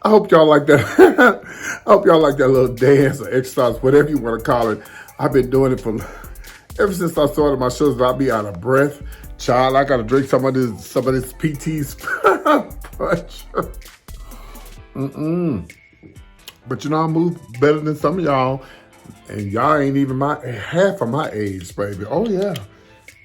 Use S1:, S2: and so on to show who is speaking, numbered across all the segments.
S1: I hope y'all like that. I hope y'all like that little dance or exercise, whatever you want to call it. I've been doing it for ever since I started my shows. I'll be out of breath. Child, I gotta drink some of this PT's punch. But you know, I move better than some of y'all. And y'all ain't even half of my age, baby. Oh yeah.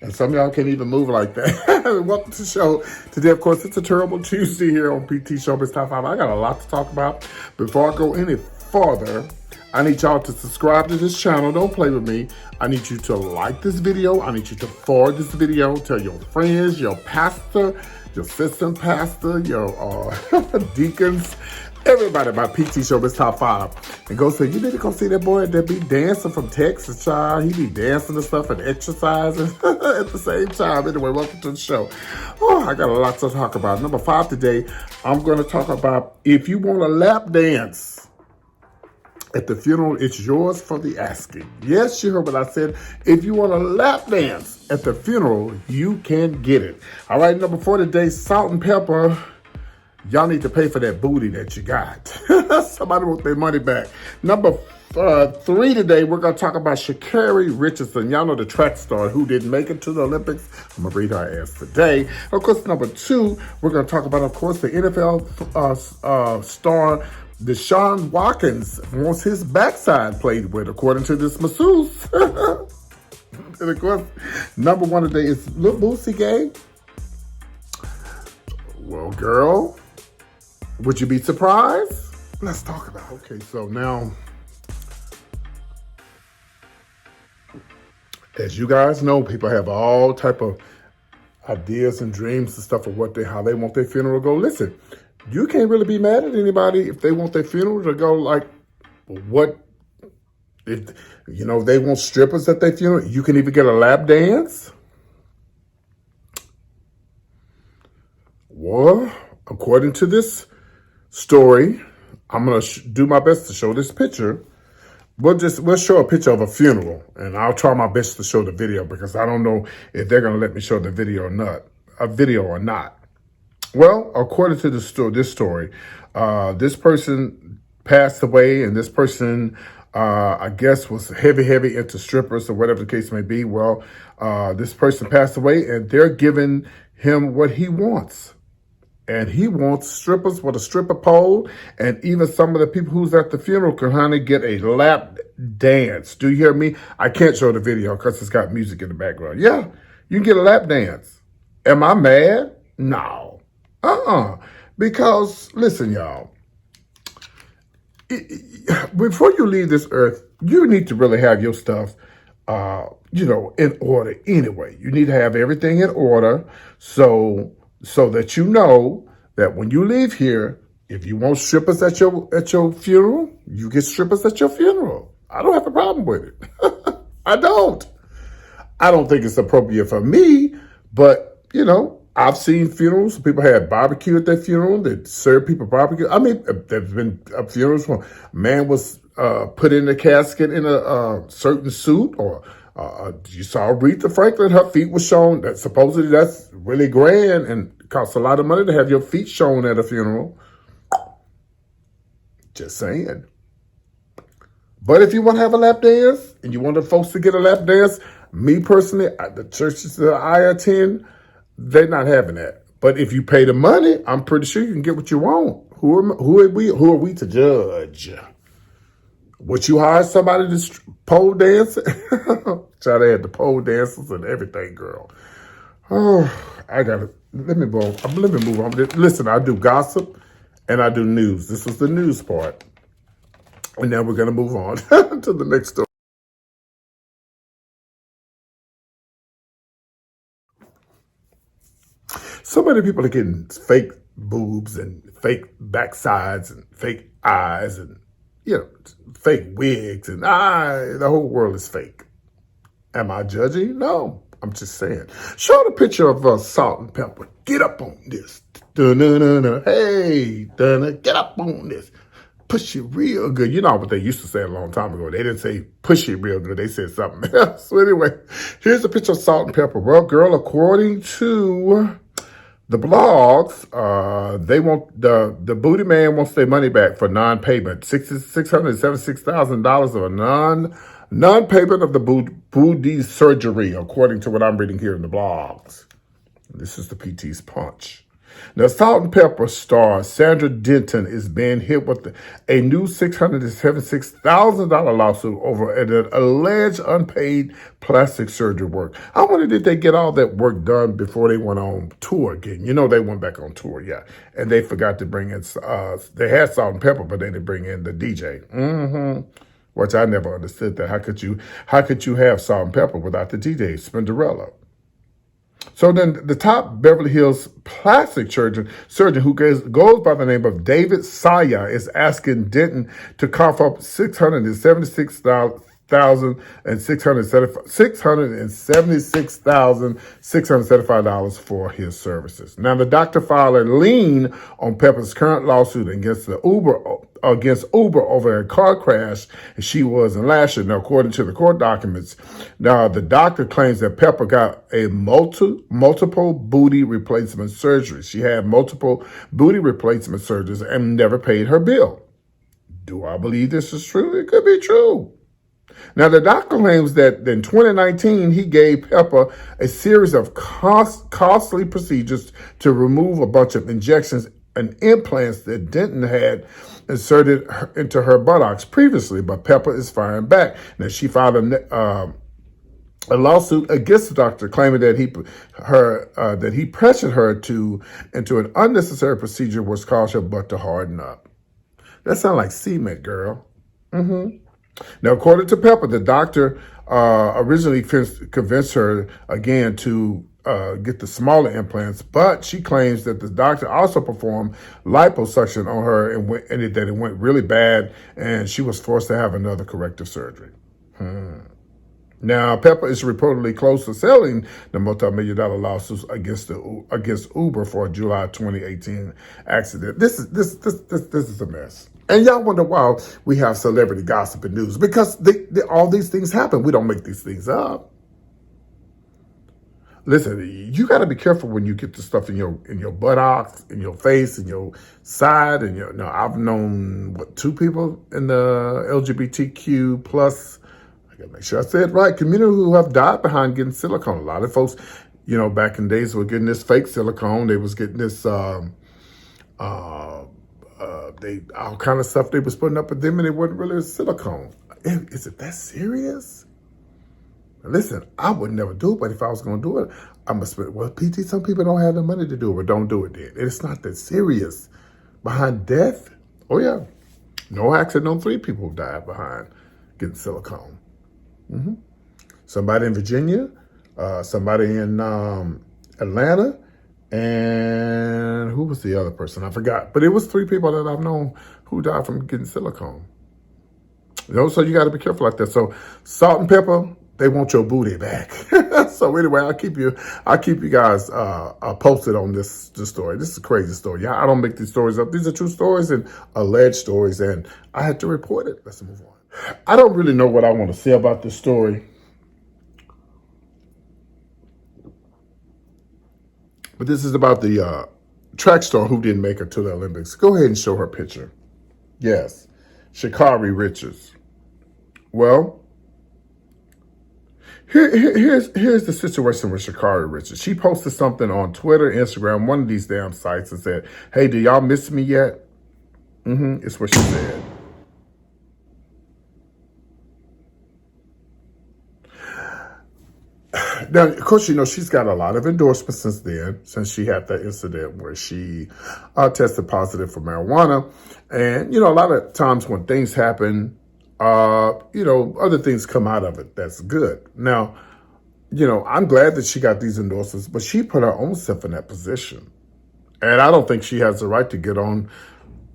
S1: And some of y'all can't even move like that. Welcome to the show. Today, of course, it's a terrible Tuesday here on PT Showbiz Top 5. I got a lot to talk about. Before I go any further, I need y'all to subscribe to this channel. Don't play with me. I need you to like this video. I need you to forward this video. Tell your friends, your pastor, your assistant pastor, your deacons, everybody about PT Showbiz Top 5. And go say, you need to go see that boy that be dancing from Texas, child. He be dancing and stuff and exercising at the same time. Anyway, welcome to the show. Oh, I got a lot to talk about. Number 5 today, I'm going to talk about if you want a lap dance at the funeral, it's yours for the asking. Yes, you heard what I said. If you want a lap dance at the funeral, you can get it. All right, number 4 today, salt and pepper. Y'all need to pay for that booty that you got. Somebody want their money back. Number 3 today, we're going to talk about Sha'Carri Richardson. Y'all know the track star who didn't make it to the Olympics. I'm going to read her ass today. Of course, number 2, we're going to talk about, of course, the NFL star Deshaun Watkins wants his backside played with, according to this masseuse. And of course, number 1 today is Lil Boosie gay. Well, girl, would you be surprised? Let's talk about it. Okay, so now, as you guys know, people have all type of ideas and dreams and stuff of how they want their funeral to go. Listen, you can't really be mad at anybody if they want their funeral to go like what, if, you know, they want strippers at their funeral. You can even get a lap dance. Well, according to this story, I'm going to do my best to show this picture. We'll show a picture of a funeral, and I'll try my best to show the video because I don't know if they're going to let me show the video or not. Well, according to this story, this person passed away, and this person, I guess, was heavy into strippers or whatever the case may be. Well, this person passed away, and they're giving him what he wants. And he wants strippers with a stripper pole, and even some of the people who's at the funeral can get a lap dance. Do you hear me? I can't show the video because it's got music in the background. Yeah, you can get a lap dance. Am I mad? No. Because, listen, y'all, before you leave this earth, you need to really have your stuff, in order anyway. You need to have everything in order so that you know that when you leave here, if you want strippers at your funeral, you get strippers at your funeral. I don't have a problem with it. I don't think it's appropriate for me, but, I've seen funerals. People had barbecue at their funeral. They serve people barbecue. I mean, there's been funerals where a man was put in a casket in a certain suit, or you saw Aretha Franklin, her feet were shown. That supposedly that's really grand and costs a lot of money to have your feet shown at a funeral. Just saying. But if you want to have a lap dance and you want the folks to get a lap dance, me personally, the churches that I attend, they're not having that. But if you pay the money, I'm pretty sure you can get what you want. Who are we to judge? Would you hire somebody to pole dance? Child, they had the pole dancers and everything, girl. Oh, let me move on. Listen, I do gossip and I do news. This was the news part. And now we're going to move on to the next story. So many people are getting fake boobs and fake backsides and fake eyes and, fake wigs and the whole world is fake. Am I judging? No, I'm just saying. Show the picture of salt and pepper. Get up on this. Dun-dun-dun-dun. Hey, get up on this. Push it real good. You know what they used to say a long time ago. They didn't say push it real good. They said something else. So anyway, here's a picture of salt and pepper. Well, girl, according to The blogs, they want the booty man wants their money back for non-payment. $676,000 of a non-payment of the booty surgery, according to what I'm reading here in the blogs. This is the PT's punch. Now, Salt and Pepper star Sandra Denton is being hit with a new $676,000 lawsuit over an alleged unpaid plastic surgery work. I wonder, did they get all that work done before they went on tour again? You know, they went back on tour, yeah. And they forgot to bring in, they had Salt and Pepper, but they didn't bring in the DJ. Which I never understood that. How could you have Salt and Pepper without the DJ, Spinderella? So then the top Beverly Hills plastic surgeon who goes by the name of David Saya is asking Denton to cough up $676,675 for his services. Now, the doctor filed a lien on Pepper's current lawsuit against Uber over a car crash she was in last year. Now, according to the court documents, now the doctor claims that Pepper got a multiple booty replacement surgery. She had multiple booty replacement surgeries and never paid her bill. Do I believe this is true? It could be true. Now, the doctor claims that in 2019, he gave Pepper a series of costly procedures to remove a bunch of injections and implants that Denton had inserted into her buttocks previously, but Pepper is firing back. Now, she filed a lawsuit against the doctor, claiming that he pressured her into an unnecessary procedure which caused her butt to harden up. That sounds like cement, girl. Now, according to Pepper, the doctor originally convinced her again to get the smaller implants, but she claims that the doctor also performed liposuction on her and that it went really bad, and she was forced to have another corrective surgery. Now, Pepper is reportedly close to settling the multi-million-dollar lawsuits against Uber for a July 2018 accident. This is a mess. And y'all wonder why we have celebrity gossip and news, because all these things happen. We don't make these things up. Listen, you got to be careful when you get the stuff in your buttocks, in your face, in your side, and your. Now, I've known two people in the LGBTQ plus. I got to make sure I say it right. Community who have died behind getting silicone. A lot of folks, back in days were getting this fake silicone. They was getting this. All kind of stuff they was putting up with them, and it wasn't really silicone. Is it that serious? Listen, I would never do it, but if I was going to do it, I must. Well, PT, some people don't have the money to do it, but don't do it then. It's not that serious. Behind death? Oh yeah, no accident. No 3 people died behind getting silicone. Somebody in Virginia, somebody in Atlanta. And who was the other person? I forgot. But it was 3 people that I've known who died from getting silicone. So you got to be careful like that. So Salt and Pepper, they want your booty back. So anyway, I'll keep you guys posted on this story. This is a crazy story. Yeah, I don't make these stories up. These are true stories and alleged stories, and I had to report it. Let's move on. I don't really know what I want to say about this story. But this is about the track star who didn't make it to the Olympics. Go ahead and show her picture. Yes, Sha'Carri Richards. Well, here's the situation with Sha'Carri Richards. She posted something on Twitter, Instagram, one of these damn sites, and said, "Hey, do y'all miss me yet?" It's what she said. Now, of course, she's got a lot of endorsements since she had that incident where she tested positive for marijuana. And, a lot of times when things happen, other things come out of it. That's good. Now, I'm glad that she got these endorsements, but she put her own self in that position. And I don't think she has the right to get on,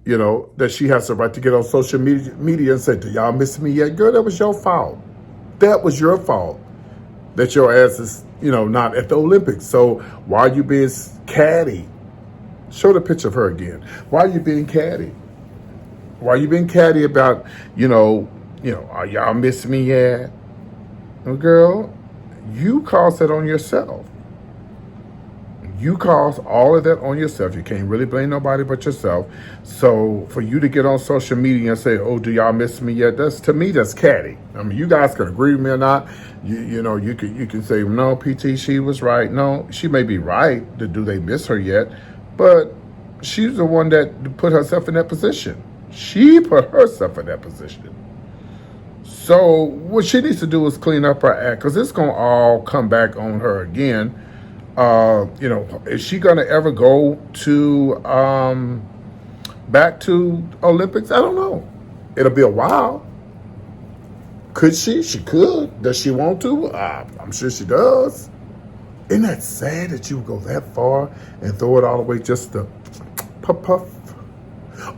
S1: that she has the right to get on social media and say, "Do y'all miss me yet?" Girl, that was your fault. That was your fault. That your ass is, not at the Olympics. So why are you being catty? Show the picture of her again. Why are you being catty? Why are you being catty about, are y'all miss me yet? Well, girl, you caused that on yourself. You caused all of that on yourself. You can't really blame nobody but yourself. So for you to get on social media and say, "Oh, do y'all miss me yet?" That's, to me, that's catty. I mean, you guys can agree with me or not. You can say, "No, PT, she was right." No, she may be right. Do they miss her yet? But she's the one that put herself in that position. She put herself in that position. So what she needs to do is clean up her act, because it's gonna all come back on her again. Is she gonna ever go to back to Olympics? I don't know. It'll be a while. Could she? She could. Does she want to? I'm sure she does. Isn't that sad that you would go that far and throw it all away just to puff?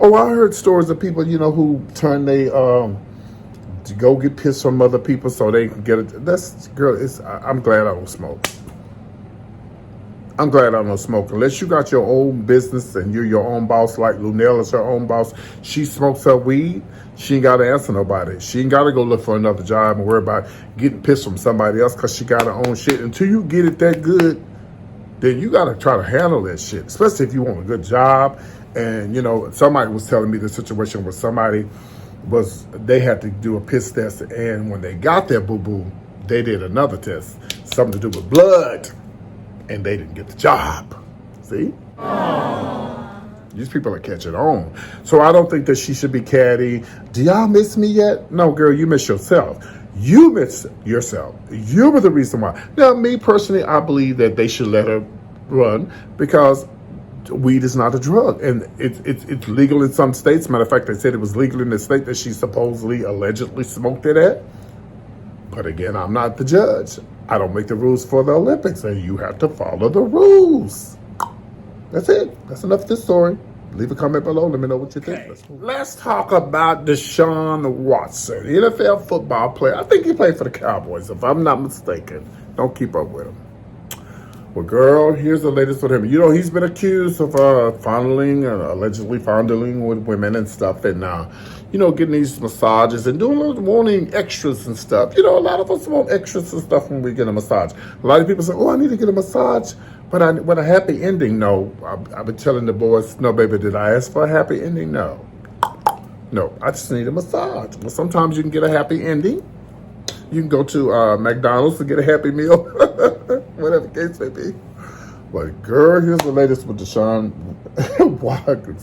S1: Oh, I heard stories of people, who turn they to go get pissed from other people so they can get it. I'm glad I don't smoke. I'm glad I don't smoke. Unless you got your own business and you're your own boss, like Lunell is her own boss. She smokes her weed. She ain't got to answer nobody. She ain't got to go look for another job and worry about getting pissed from somebody else because she got her own shit. Until you get it that good, then you got to try to handle that shit, especially if you want a good job. And, somebody was telling me the situation where they had to do a piss test, and when they got their boo-boo, they did another test, something to do with blood, and they didn't get the job. See? Aww. These people are catching on. So I don't think that she should be catty. Do y'all miss me yet? No, girl, you miss yourself. You miss yourself. You were the reason why. Now, me personally, I believe that they should let her run, because weed is not a drug, and it's legal in some states. Matter of fact, they said it was legal in the state that she supposedly, allegedly smoked it at. But again, I'm not the judge. I don't make the rules for the Olympics, and you have to follow the rules. That's it. That's enough of this story. Leave a comment below. Let me know what you think. Let's talk about Deshaun Watson, NFL football player. I think he played for the Cowboys, if I'm not mistaken. Don't keep up with him. Well, girl, here's the latest with him. He's been accused of allegedly fondling with women and stuff, and getting these massages and wanting extras and stuff. A lot of us want extras and stuff when we get a massage. A lot of people say, "Oh, I need to get a massage, but I want a happy ending." No, I've been telling the boys, "No, baby, did I ask for a happy ending? No, I just need a massage." Well, sometimes you can get a happy ending. You can go to McDonald's to get a Happy Meal, whatever the case may be. But girl, here's the latest with Deshaun Watson.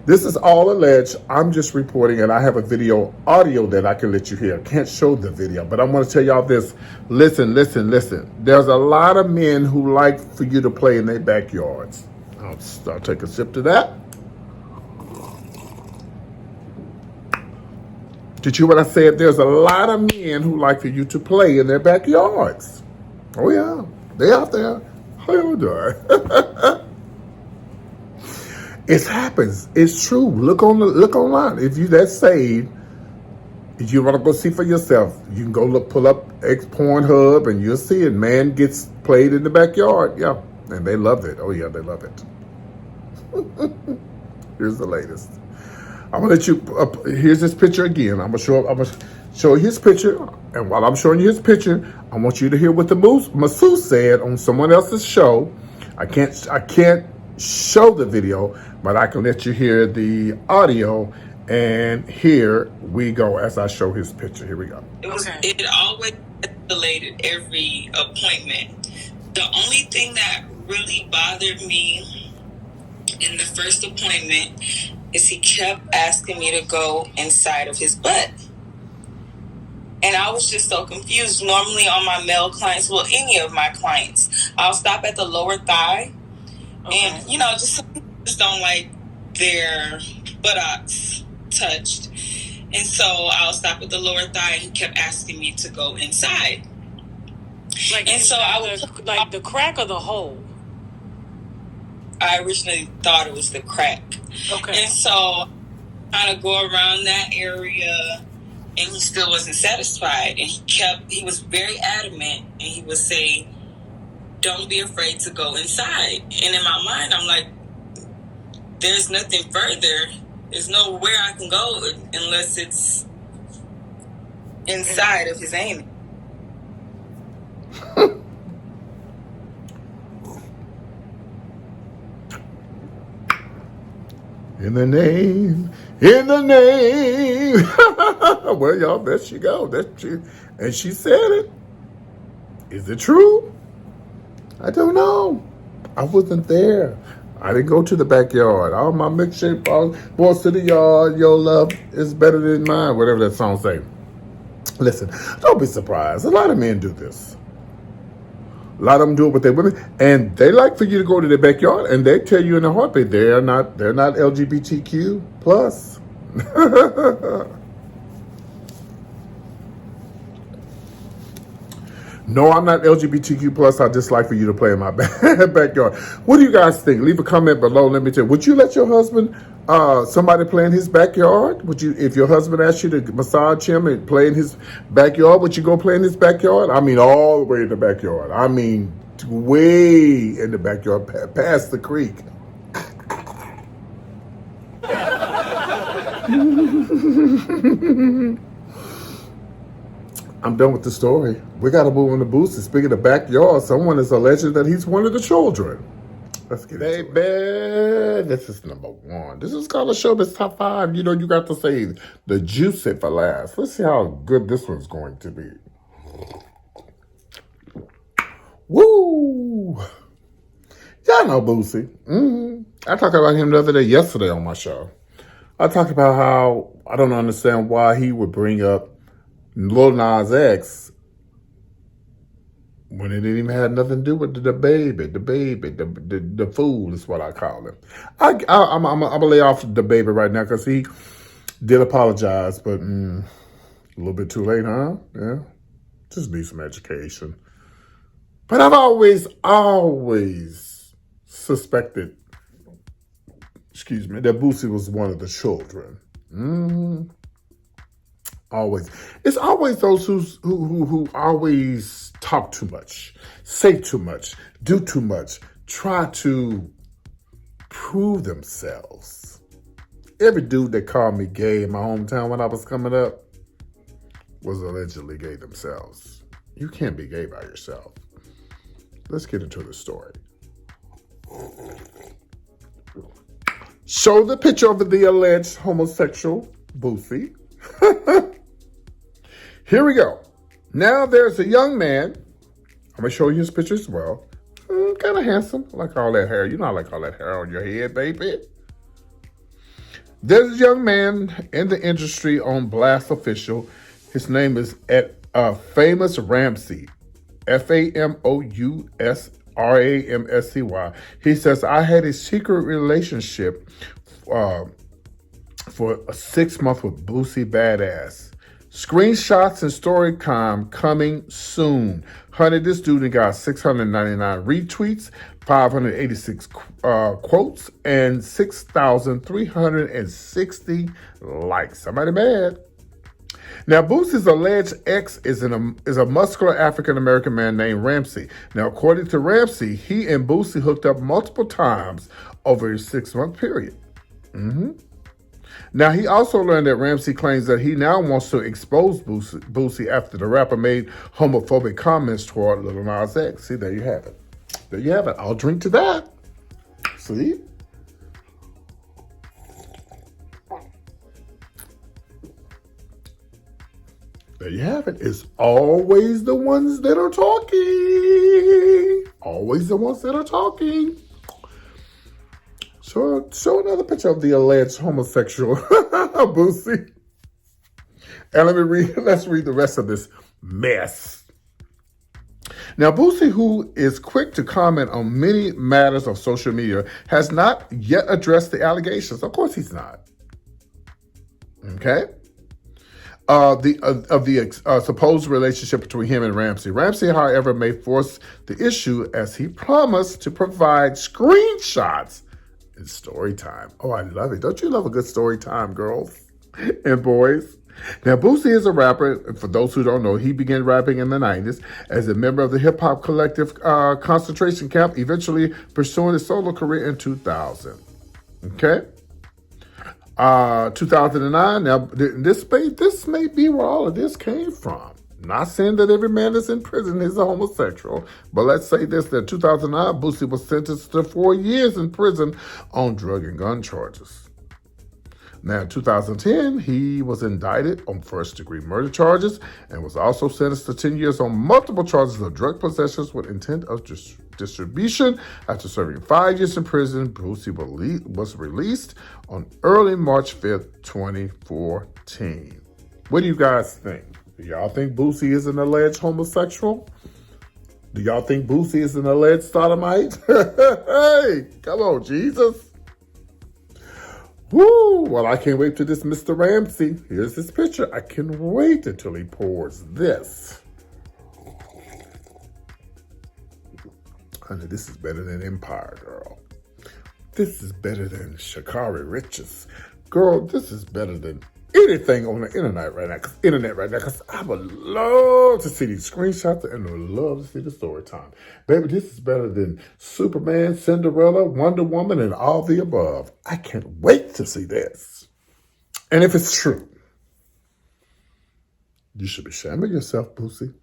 S1: This is all alleged. I'm just reporting, and I have a audio that I can let you hear. I can't show the video, but I'm going to tell y'all this. Listen. There's a lot of men who like for you to play in their backyards. I'll take a sip to that. Did you hear what I said? There's a lot of men who like for you to play in their backyards. Oh yeah, they out there. How you doing? It happens. It's true. Look online. If you that saved, if you want to go see for yourself, you can go pull up Pornhub, and you'll see it. Man gets played in the backyard. Yeah, and they love it. Oh yeah, they love it. Here's the latest. I'm gonna let you. Here's this picture again. I'm gonna show his picture, and while I'm showing you his picture, I want you to hear what the masseuse said on someone else's show. I can't show the video, but I can let you hear the audio. And here we go as I show his picture. Here we go.
S2: It always escalated every appointment. The only thing that really bothered me in the first appointment is he kept asking me to go inside of his butt. And I was just so confused. Normally on my male clients, well, any of my clients, I'll stop at the lower thigh. Okay. And, just don't like their buttocks touched. And so I'll stop at the lower thigh, and he kept asking me to go inside.
S3: The crack or the hole?
S2: I originally thought it was the crack. Okay. And so kind of go around that area, and he still wasn't satisfied. And he was very adamant, and he would say, "Don't be afraid to go inside." And in my mind, I'm like, there's nothing further. There's nowhere I can go unless it's inside of his anus.
S1: In the name, in the name. Well, y'all, there she go. And she said it. Is it true? I don't know. I wasn't there. I didn't go to the backyard. All my milkshake balls to the yard. Your love is better than mine. Whatever that song say. Listen, don't be surprised. A lot of men do this. A lot of them do it with their women, and they like for you to go to their backyard, and they tell you in a heartbeat they're not LGBTQ plus. No, I'm not LGBTQ plus. I just like for you to play in my backyard. What do you guys think? Leave a comment below. Let me tell you. Would you let your husband, somebody play in his backyard? Would you, if your husband asked you to massage him and play in his backyard, would you go play in his backyard? I mean, all the way in the backyard. I mean, way in the backyard, past the creek. I'm done with the story. We got to move on to Boosie. Speaking of backyard, someone is alleging that he's one of the children. Let's get it. Baby, this is number one. This is called a showbiz top 5. You know, you got to say the juicy for last. Let's see how good this one's going to be. Woo! Y'all know Boosie. I talked about him the other day, yesterday on my show. I talked about how I don't understand why he would bring up Lil Nas X when it didn't even have nothing to do with the baby, the fool is what I call him. I'm gonna lay off the baby right now because he did apologize, but a little bit too late, huh? Yeah, just need some education. But I've always suspected, that Boosie was one of the children. Always. It's always those who always talk too much, say too much, do too much, try to prove themselves. Every dude that called me gay in my hometown when I was coming up was allegedly gay themselves. You can't be gay by yourself. Let's get into the story. Show the picture of the alleged homosexual Boosie. Here we go. Now there's a young man. I'm going to show you his picture as well. Kind of handsome. I like all that hair. You know I like all that hair on your head, baby. There's a young man in the industry on Blast Official. His name is Famous Ramsey. FAMOUSRAMSCY. He says, I had a secret relationship for a 6 month with Boosie Badass. Screenshots and story time coming soon. Honey, this dude got 699 retweets, 586 quotes, and 6,360 likes. Somebody mad. Now, Boosie's alleged ex is a muscular African-American man named Ramsey. Now, according to Ramsey, he and Boosie hooked up multiple times over a 6-month period. Now, he also learned that Ramsey claims that he now wants to expose Boosie after the rapper made homophobic comments toward Lil Nas X. See, there you have it. There you have it. I'll drink to that. See? There you have it. It's always the ones that are talking. Always the ones that are talking. Show another picture of the alleged homosexual Boosie. And let's read the rest of this mess. Now, Boosie, who is quick to comment on many matters of social media, has not yet addressed the allegations. Of course he's not. Okay? The supposed relationship between him and Ramsey. Ramsey, however, may force the issue as he promised to provide screenshots in story time. Oh, I love it. Don't you love a good story time, girls and boys? Now, Boosie is a rapper. For those who don't know, he began rapping in the 90s as a member of the hip-hop collective Concentration Camp, eventually pursuing a solo career in 2000. Okay? 2009. Now, this may be where all of this came from. Not saying that every man that's in prison is a homosexual, but let's say this, that 2009, Boosie was sentenced to 4 years in prison on drug and gun charges. Now, in 2010, he was indicted on first-degree murder charges and was also sentenced to 10 years on multiple charges of drug possessions with intent of distribution. After serving 5 years in prison, Boosie was released on early March 5th, 2014. What do you guys think? Do y'all think Boosie is an alleged homosexual? Do y'all think Boosie is an alleged sodomite? Hey, come on, Jesus. Woo! Well, I can't wait to this Mr. Ramsey. Here's his picture. I can't wait until he pours this. Honey, this is better than Empire, girl. This is better than Sha'Carri Riches. Girl, this is better than anything on the internet right now. Because I would love to see these screenshots and would love to see the story time. Baby, this is better than Superman, Cinderella, Wonder Woman, and all the above. I can't wait to see this. And if it's true, you should be ashamed of yourself, Boosie.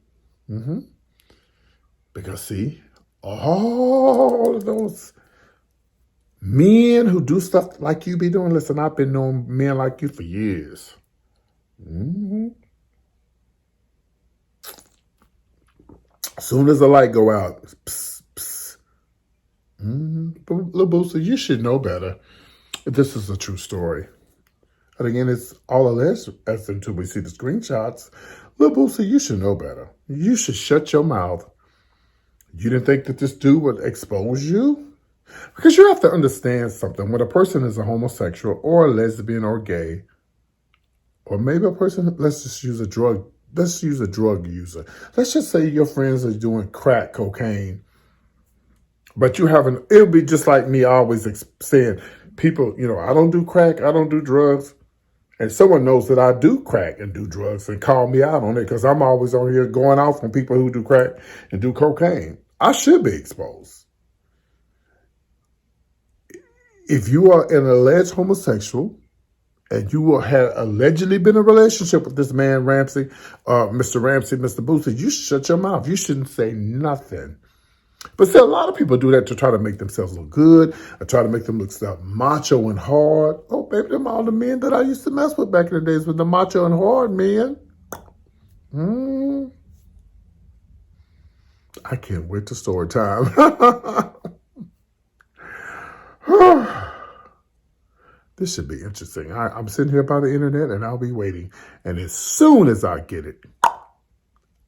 S1: Because see, all of those men who do stuff like you be doing, listen, I've been knowing men like you for years. As soon as the light go out, psst, psst. But Lil Boosie, you should know better if this is a true story. And again, it's all alleged as until we see the screenshots. Lil Boosie, you should know better. You should shut your mouth. You didn't think that this dude would expose you? Because you have to understand something. When a person is a homosexual or a lesbian or gay, or maybe a person, let's use a drug user. Let's just say your friends are doing crack cocaine, but you haven't, it'll be just like me always saying, people, I don't do crack, I don't do drugs. And someone knows that I do crack and do drugs and call me out on it because I'm always on here going off on people who do crack and do cocaine. I should be exposed. If you are an alleged homosexual and you have allegedly been in a relationship with this man, Ramsey, Mr. Ramsey, Mr. Boosie, you should shut your mouth. You shouldn't say nothing. But see, a lot of people do that to try to make themselves look good, or try to make them look macho and hard. Oh, baby, them all the men that I used to mess with back in the days with the macho and hard men. I can't wait to story time. This should be interesting. I'm sitting here by the internet and I'll be waiting. And as soon as I get it,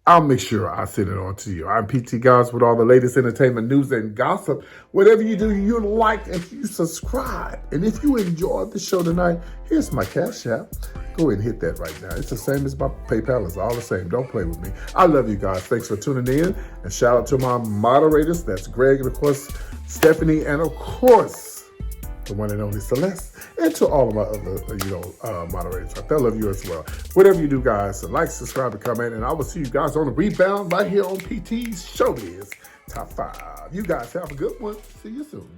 S1: I'll make sure I send it on to you. I'm PT Goss with all the latest entertainment news and gossip. Whatever you do, you like and you subscribe. And if you enjoyed the show tonight, here's my Cash App. Go ahead and hit that right now. It's the same as my PayPal. It's all the same. Don't play with me. I love you guys. Thanks for tuning in. And shout out to my moderators. That's Greg and, of course, Stephanie. And, of course, the one and only Celeste, and to all of my other, moderators. I love you as well. Whatever you do, guys, like, subscribe, and comment, and I will see you guys on the rebound right here on PT's Showbiz Top 5. You guys have a good one. See you soon.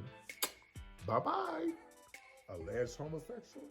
S1: Bye-bye. Alleged homosexual.